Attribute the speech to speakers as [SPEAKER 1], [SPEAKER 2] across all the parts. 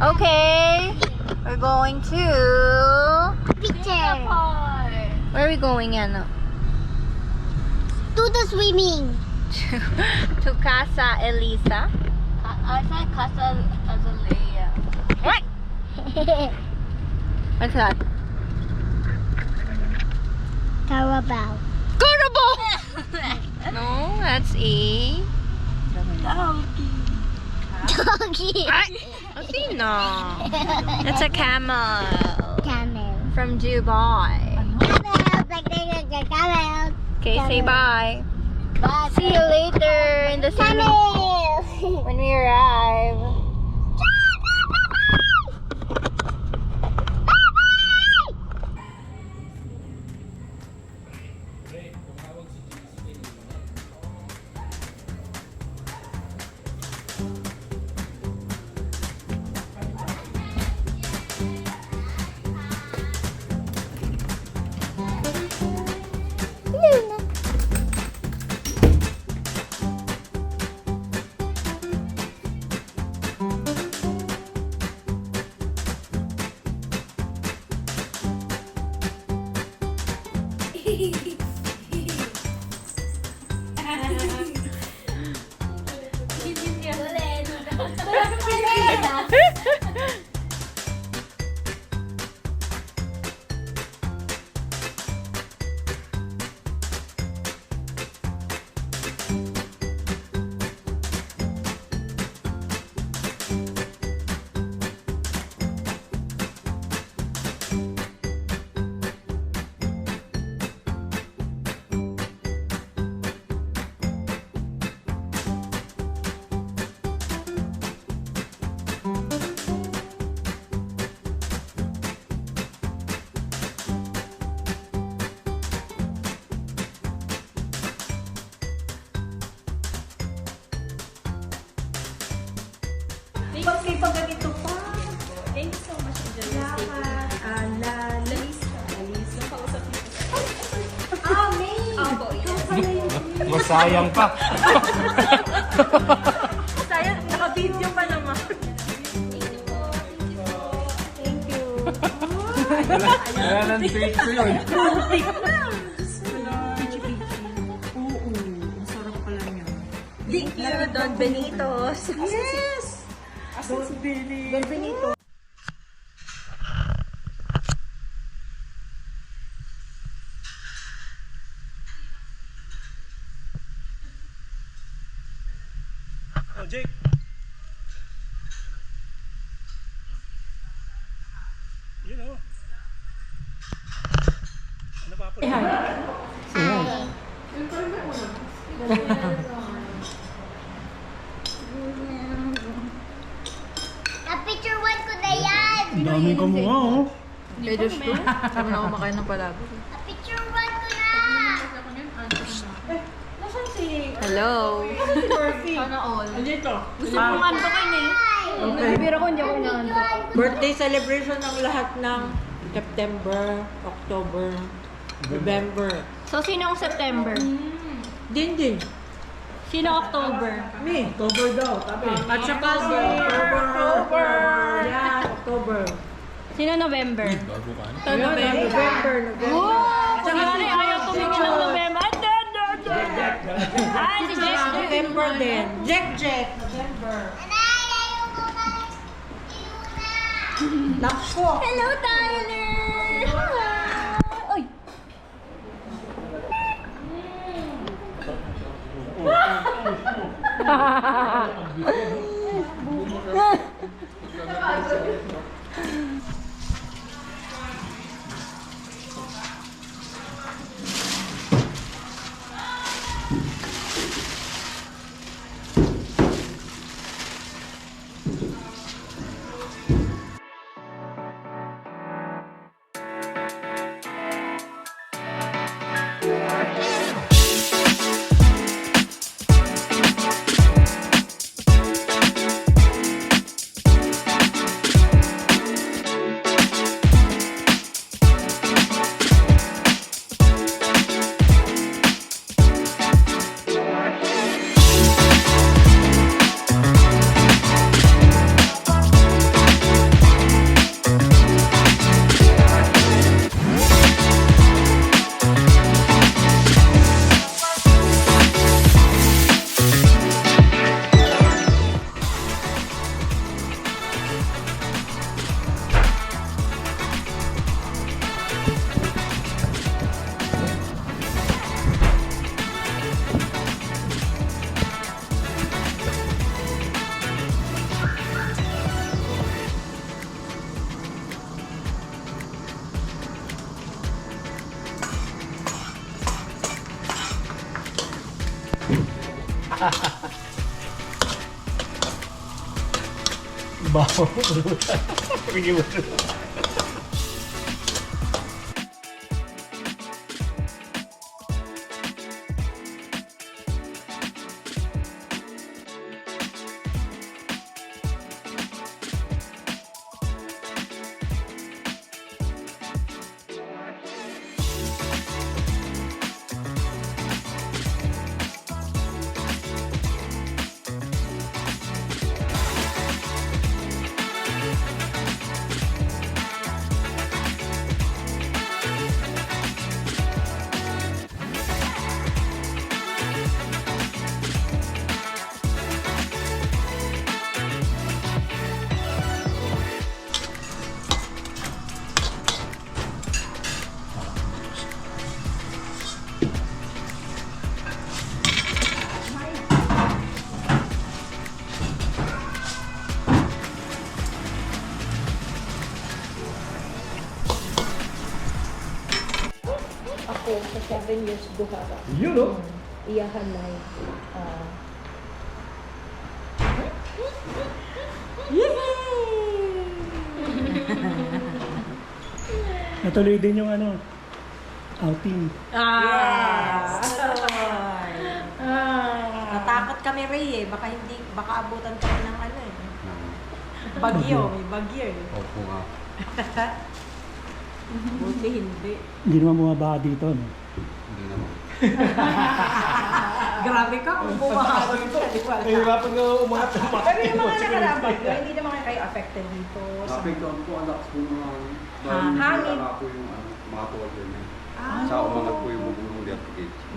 [SPEAKER 1] Okay, we're going to...
[SPEAKER 2] Picture.
[SPEAKER 1] Where are we going, Anna?
[SPEAKER 2] To the swimming.
[SPEAKER 1] To Casa Elisa.
[SPEAKER 3] I said Casa Azalea.
[SPEAKER 1] What? What's that?
[SPEAKER 2] Carabao.
[SPEAKER 1] Carabao! No, that's a...
[SPEAKER 2] Doggy.
[SPEAKER 1] No. That's a camel.
[SPEAKER 2] Camel.
[SPEAKER 1] From Dubai.
[SPEAKER 2] Camel.
[SPEAKER 1] Okay, say bye.
[SPEAKER 2] Bye.
[SPEAKER 1] See you later in the swimming
[SPEAKER 2] Camel.
[SPEAKER 1] when we arrive.
[SPEAKER 3] Pag ganito pa. Thank you so much, Angela. Lalis. Yung kausap niyo. May. Opo, yes.
[SPEAKER 4] Masayang pa.
[SPEAKER 3] Sayang, naka-video pa naman. Thank you.
[SPEAKER 4] Kaya nang treat ko yun.
[SPEAKER 3] Thank you, Don Benito's. Yes! Don Benito.
[SPEAKER 4] Oh, Jake. You know. Ano pa po?
[SPEAKER 2] Picture one ko na yan.
[SPEAKER 4] Ang dami ko mukha, oh.
[SPEAKER 1] Pwede siya. Sabi na kumakain ng palabo.
[SPEAKER 2] Picture one ko na.
[SPEAKER 3] Nasaan si...
[SPEAKER 1] Hello.
[SPEAKER 3] Sana all.
[SPEAKER 4] Andito.
[SPEAKER 3] Gusto mo antokin eh. Bibira ko, hindi ako inaantok.
[SPEAKER 5] Birthday celebration ng lahat ng September, October, November.
[SPEAKER 3] So, sino ang September?
[SPEAKER 5] Din.
[SPEAKER 3] Sino October?
[SPEAKER 5] Me.
[SPEAKER 4] October daw, tabi.
[SPEAKER 5] At saka si October. Yeah, October.
[SPEAKER 3] Sino November?
[SPEAKER 5] November.
[SPEAKER 3] At saka rin, ayaw tumingin ng November. Ay, si Jack.
[SPEAKER 5] November din. Jack. November. Nako.
[SPEAKER 3] Hello, Tyler! Uy!
[SPEAKER 4] Baho. Bigyan mo.
[SPEAKER 3] Ako, sa 7 years buhara.
[SPEAKER 4] Yun o.
[SPEAKER 3] Iyahan na
[SPEAKER 4] Natuloy din yung ano, outing.
[SPEAKER 5] Natakot kami, Ray, eh. Baka abutan kami ng ano eh. Bagyo, may bagyo eh.
[SPEAKER 6] Opo nga.
[SPEAKER 5] Buti hindi.
[SPEAKER 4] Hindi naman bumabaha dito, no?
[SPEAKER 6] Hindi naman.
[SPEAKER 5] Grabe ka kung bumaha dito. Di ba?
[SPEAKER 4] Nahirapan nga umangat ng
[SPEAKER 5] Pero yung mga nakarang bagyo, hindi naman kayo affected dito.
[SPEAKER 6] Napigdown po ang lakas po ng hangin.
[SPEAKER 5] Hangin?
[SPEAKER 6] Dahil wala po yung mga tuwagyan niya. Sa umangat po yung bubulong di application.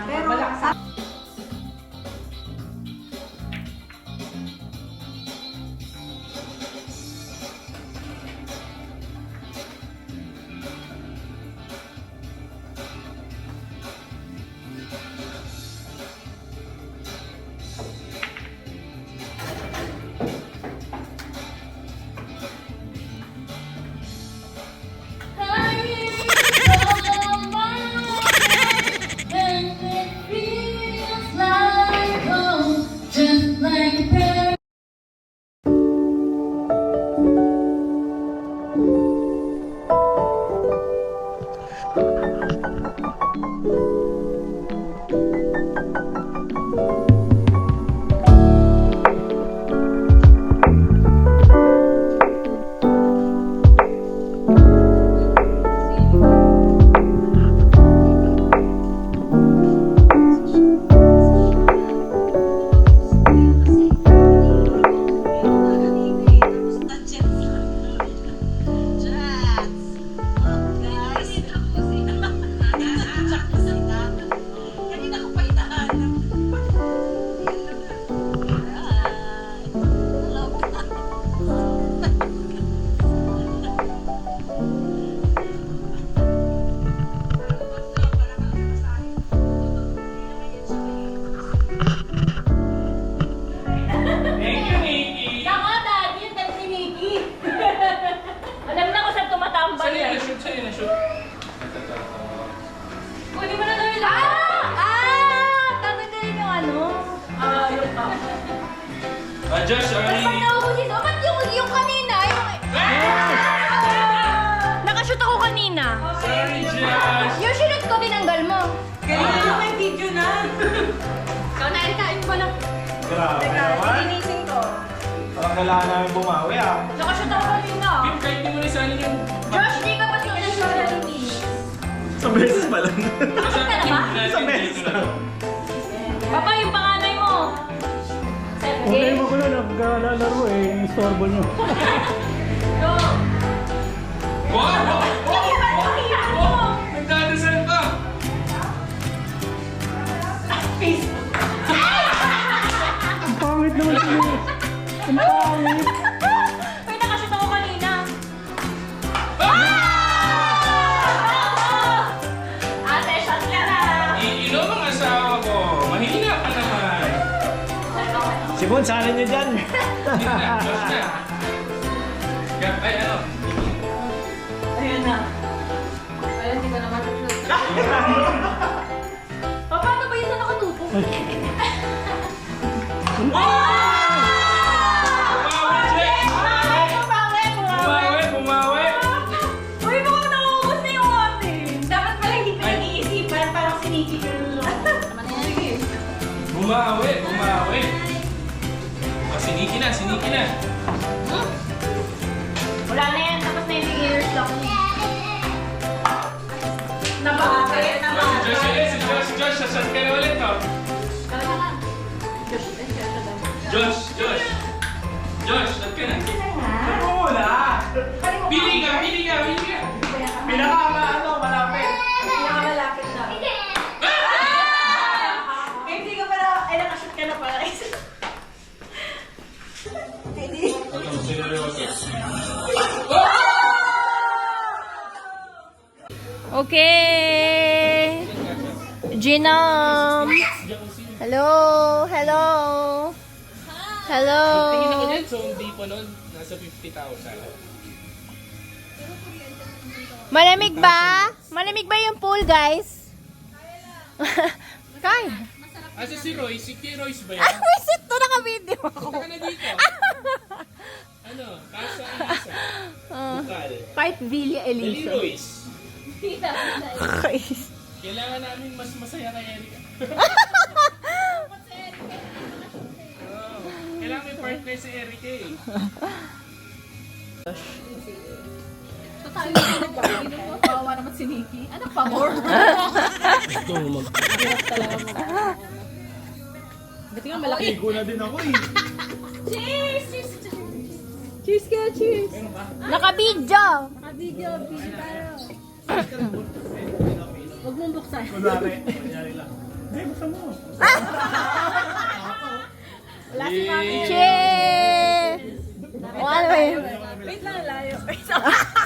[SPEAKER 5] Pero sa
[SPEAKER 1] Josh,
[SPEAKER 3] Ba't naubusin? Oh, ba't yung kanina? Nakashoot ako kanina.
[SPEAKER 1] Sorry, Josh.
[SPEAKER 3] Yung shoot ko, tinanggal mo.
[SPEAKER 5] kanina may video na.
[SPEAKER 3] Ikaw na, Erika, ayun ko lang.
[SPEAKER 4] Grabe
[SPEAKER 5] Teka,
[SPEAKER 4] naman.
[SPEAKER 5] linisin ko.
[SPEAKER 4] Parang kailangan namin bumawi ah.
[SPEAKER 3] Nakashoot ako kanina.
[SPEAKER 1] Kim, kahit di mo na sana yung...
[SPEAKER 3] Josh, di ka pa shoot ng shoot hindi.
[SPEAKER 4] Sa beses pa lang.
[SPEAKER 3] Nakashoot ka na ba?
[SPEAKER 4] Sa beses na.
[SPEAKER 3] Papa, yung panganay mo.
[SPEAKER 4] Okay mo ko na naglalaro eh. Istorbo nyo.
[SPEAKER 3] Go!
[SPEAKER 1] Wow!
[SPEAKER 3] Wow!
[SPEAKER 1] Nagdadasal ka!
[SPEAKER 4] Ang pangit naman siya. Ang pangit.
[SPEAKER 3] Uy, nakashoot ako kanina. Ate, shot ka na.
[SPEAKER 1] Iinom ang asawa ko. Mahina ka naman.
[SPEAKER 4] Si Bon, sana nyo dyan.
[SPEAKER 1] Josh na. Ay, ano?
[SPEAKER 5] Ayun na.
[SPEAKER 3] Ayun, di ko naman shoot. Paano ba yun na nakatutok?
[SPEAKER 1] Bumawi!
[SPEAKER 3] Uy, mukhang nauubos na yung atin. Dapat pala hindi pa iniisipan. Parang siniki ko yung Sige.
[SPEAKER 1] Bumawi! Siniki na!
[SPEAKER 3] Wala na yan. Tapos na yung fingers lock niya. Nabakit.
[SPEAKER 1] Josh, sasad ka na ulit, oh. Josh, sasad ka na. Oo na! Pili ka!
[SPEAKER 3] Malapit na. Hindi ka pala, ay nakashoot ka na pala.
[SPEAKER 7] Okay. Genome. Hello.
[SPEAKER 1] Tingin ako dyan, so hindi pa nun. Nasa 50,000.
[SPEAKER 7] Malamig ba? Malamig ba yung pool, guys? Kaya.
[SPEAKER 1] Asa si Royce? Si Royce ba yan?
[SPEAKER 7] Ah, visit to, naka-video ako.
[SPEAKER 1] Punta ka na dito. Ano? Casa Elisa. Bukal.
[SPEAKER 7] Kahit Villa
[SPEAKER 1] Dali
[SPEAKER 7] Elisa.
[SPEAKER 1] Royce. Kailangan namin mas masaya kay Erika. Oh, kailangan may partner si Erika eh.
[SPEAKER 3] Bawa naman si Nikki. Ano pa more? Buti nga malaki.
[SPEAKER 4] Igo na din ako eh.
[SPEAKER 3] Cheers! Cheers ka, cheers!
[SPEAKER 7] Naka-video.
[SPEAKER 3] Video tayo. Huwag mong buksan.
[SPEAKER 4] Kunyari lang. Hindi, basta mo.
[SPEAKER 3] Wala si Mami.
[SPEAKER 7] Cheers! O, ano ba yun?
[SPEAKER 3] Wait lang, layo.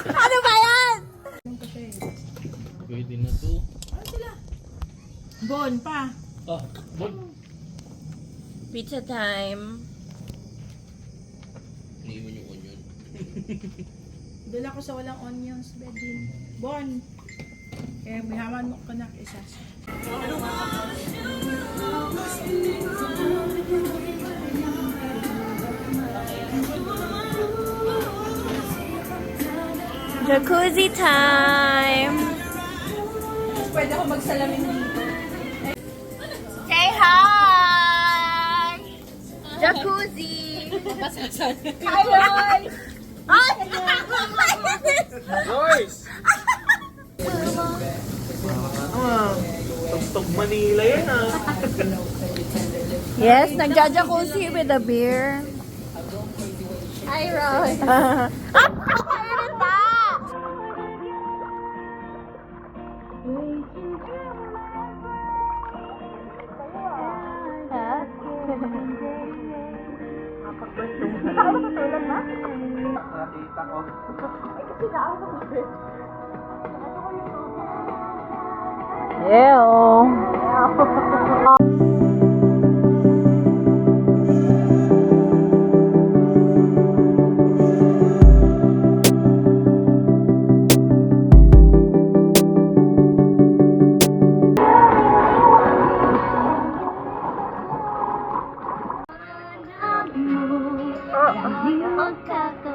[SPEAKER 7] Ano ba yan?
[SPEAKER 1] Pwede na to.
[SPEAKER 3] Bon pa.
[SPEAKER 1] Oh, bon.
[SPEAKER 7] Pizza time.
[SPEAKER 1] Iniiwan yung onion.
[SPEAKER 3] Dala ko sa walang onions, Bedin. Bon. Kaya bihaman mo ka na isa.
[SPEAKER 7] Jacuzzi time.
[SPEAKER 3] Pwede ako magsalamin dito.
[SPEAKER 7] Say hi! Jacuzzi!
[SPEAKER 3] Hi, Roy!
[SPEAKER 7] Ay!
[SPEAKER 1] Royce!
[SPEAKER 4] Tugtog Manila yan ah.
[SPEAKER 7] Yes, nagja-jacuzzi with a beer.
[SPEAKER 3] Hi, Roy!
[SPEAKER 7] Ayun pa!
[SPEAKER 1] Nakita ko.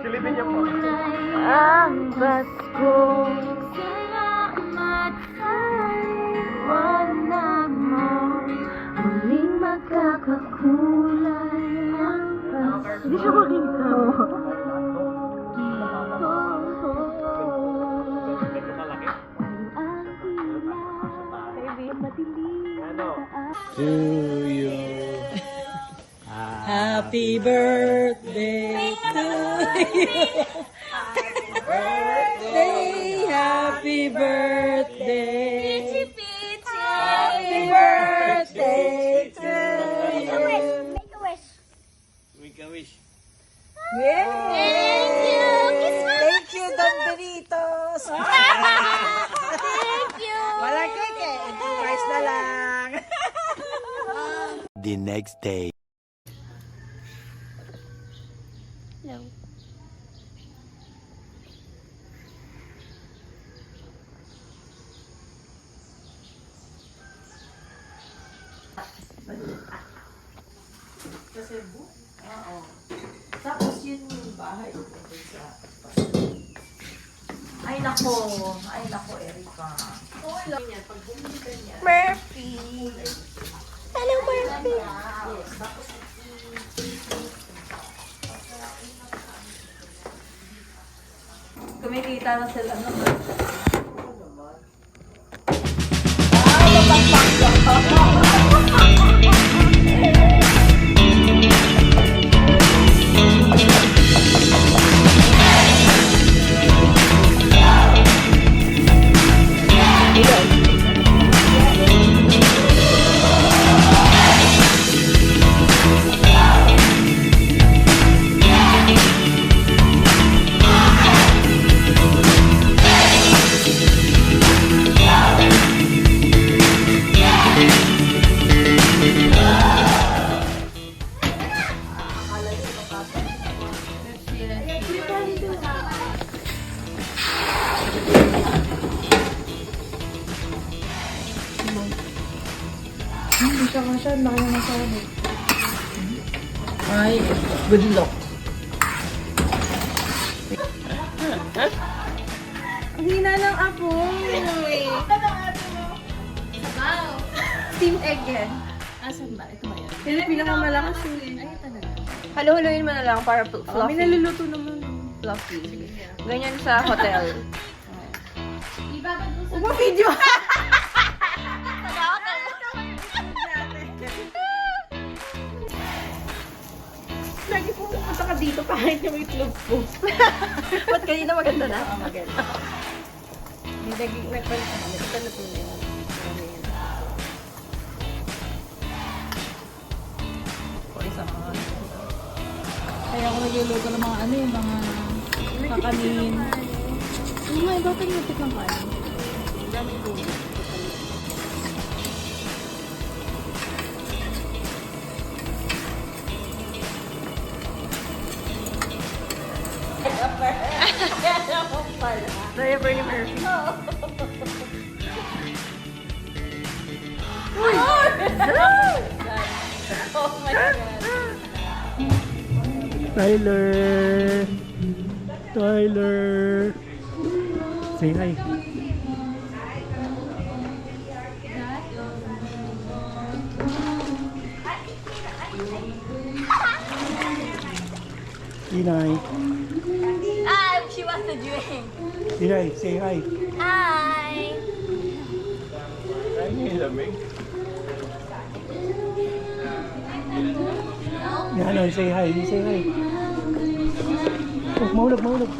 [SPEAKER 4] Silipin niyo po.
[SPEAKER 7] Ang Pasko. Salamat sa liwanag mo. Muling magkakakulay ang Pasko. Hindi siya makita.
[SPEAKER 5] Happy birthday to you. Happy birthday. Happy birthday to you.
[SPEAKER 2] Make a wish.
[SPEAKER 1] Make a wish.
[SPEAKER 5] Yay!
[SPEAKER 2] Thank you. Kiss mo.
[SPEAKER 5] Thank you, Don Benitos.
[SPEAKER 2] Thank you.
[SPEAKER 5] Walang cake eh. Price na lang.
[SPEAKER 8] The next day.
[SPEAKER 2] No.
[SPEAKER 5] Sa Cebu? Oo. Tapos yun yung bahay ko dun sa... Ay nako, Erica. Okay lang yan, pag bumili niya.
[SPEAKER 7] Murphy. Hello, Murphy.
[SPEAKER 5] Yes, tapos kumikita na sila naman. Ay, good luck.
[SPEAKER 7] Ang hina ng apoy. Steam egg yan.
[SPEAKER 3] Asan ba? Ito ba yan?
[SPEAKER 7] Yan ang pinakamalakas yun.
[SPEAKER 3] Ay, talaga.
[SPEAKER 7] Halo-haloyin mo na lang para
[SPEAKER 3] May
[SPEAKER 7] fluffy.
[SPEAKER 3] naluluto naman.
[SPEAKER 7] Fluffy. Ganyan sa hotel.
[SPEAKER 3] Ibabad mo sa...
[SPEAKER 7] Huwag video! Lagi pumunta ka dito kahit yung itlog ko. Ba't kanina maganda na? Maganda. May daging nagpalit na kami. Ito na po na yun. Marami yun.
[SPEAKER 3] Kaya ako nagluluto ng mga ano yung mga kakanin. Oh my God, ang lapit ng kanin.
[SPEAKER 7] Driver ni Murphy.
[SPEAKER 3] Oh my God.
[SPEAKER 4] Tyler! Tyler! Say hi. Inay.
[SPEAKER 2] Ah, she wants to drink.
[SPEAKER 4] Inay, say hi.
[SPEAKER 2] Hi.
[SPEAKER 4] Yan, oh, say hi. Say hi. Oh, maulog, maulog.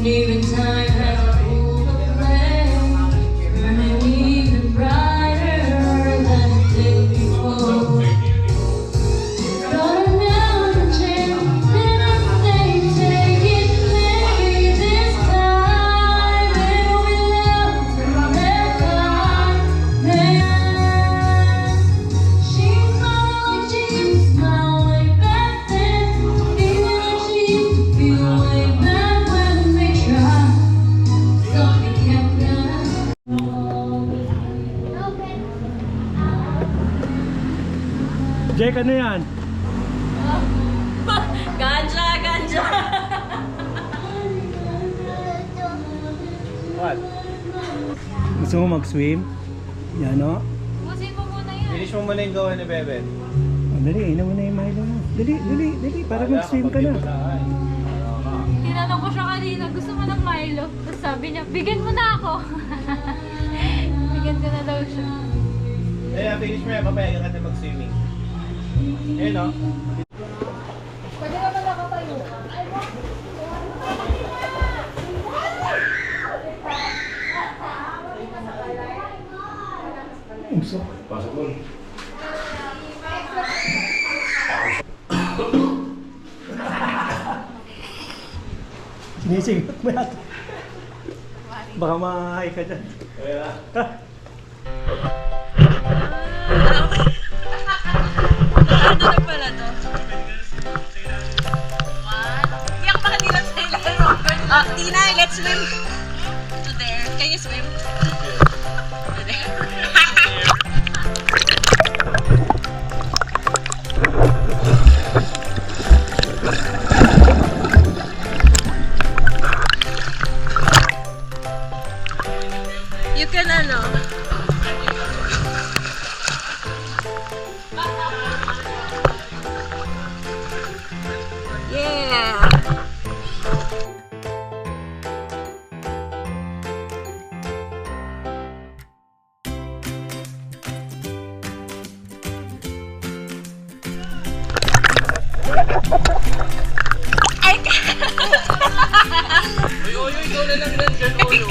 [SPEAKER 8] Even time has pulled away, burning even brighter than it did before. Gonna never change, then everything take it maybe this time it'll be love forever. She smiled like she used to smile way back then, feeling like she used to feel way back when we tried. Something kept us.
[SPEAKER 4] Jake, ano yan?
[SPEAKER 3] Ganja!
[SPEAKER 6] What?
[SPEAKER 4] Gusto mo mag-swim? Yan, o.
[SPEAKER 3] Busin mo muna yan.
[SPEAKER 6] Finish mo muna yung gawa ni Beben.
[SPEAKER 4] Oh, dali, inom mo na yung Milo mo. Dali, dali, dali. Para mag-swim ka na.
[SPEAKER 3] Tinanong ko siya kanina, gusto mo ng Milo? Tapos sabi niya, bigyan mo na ako. Bigyan ko na daw siya.
[SPEAKER 6] Eh, finish mo yan. Papayagan ka na mag-swimming. Ayun, no?
[SPEAKER 3] Pwede naman nakatayo.
[SPEAKER 4] Usok.
[SPEAKER 6] Pasok mo.
[SPEAKER 4] Sinisingot mo yata. Baka ma-high ka dyan.
[SPEAKER 7] Ano na pala to? Tina, let's swim to there. Can you swim? To there. You can ano. Yeah.
[SPEAKER 1] Oyo, ikaw na lang nandyan, Oyo.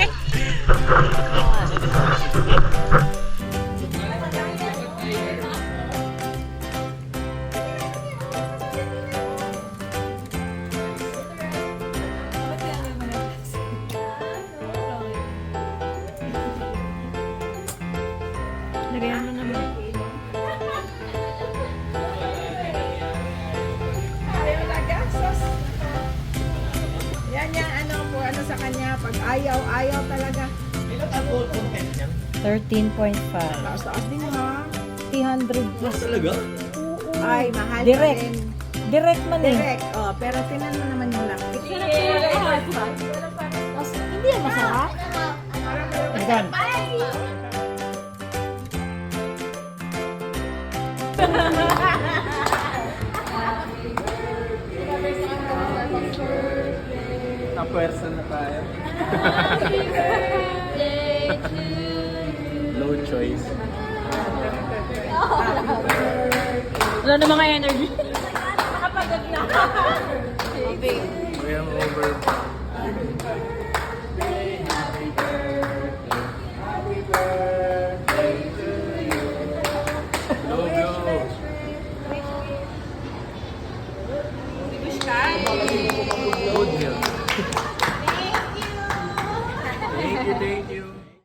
[SPEAKER 3] Lagayan mo naman.
[SPEAKER 7] Ayaw talaga. Sus. Yan yung ano po, ano sa kanya. Pag ayaw talaga.
[SPEAKER 5] 13.5.
[SPEAKER 7] Taas din ha.
[SPEAKER 5] 300 plus.
[SPEAKER 1] Talaga?
[SPEAKER 7] Ay, mahal
[SPEAKER 5] Direct.
[SPEAKER 7] pa rin.
[SPEAKER 5] Direct man eh.
[SPEAKER 7] Direct. Oh, pero tinan mo naman yung laki.
[SPEAKER 3] Hindi yan masarap.
[SPEAKER 4] Ayan.
[SPEAKER 1] Napwersa na tayo. No choice.
[SPEAKER 3] Wala na mga energy.
[SPEAKER 1] We am over. Go, go. Good milk. Thank you, thank you.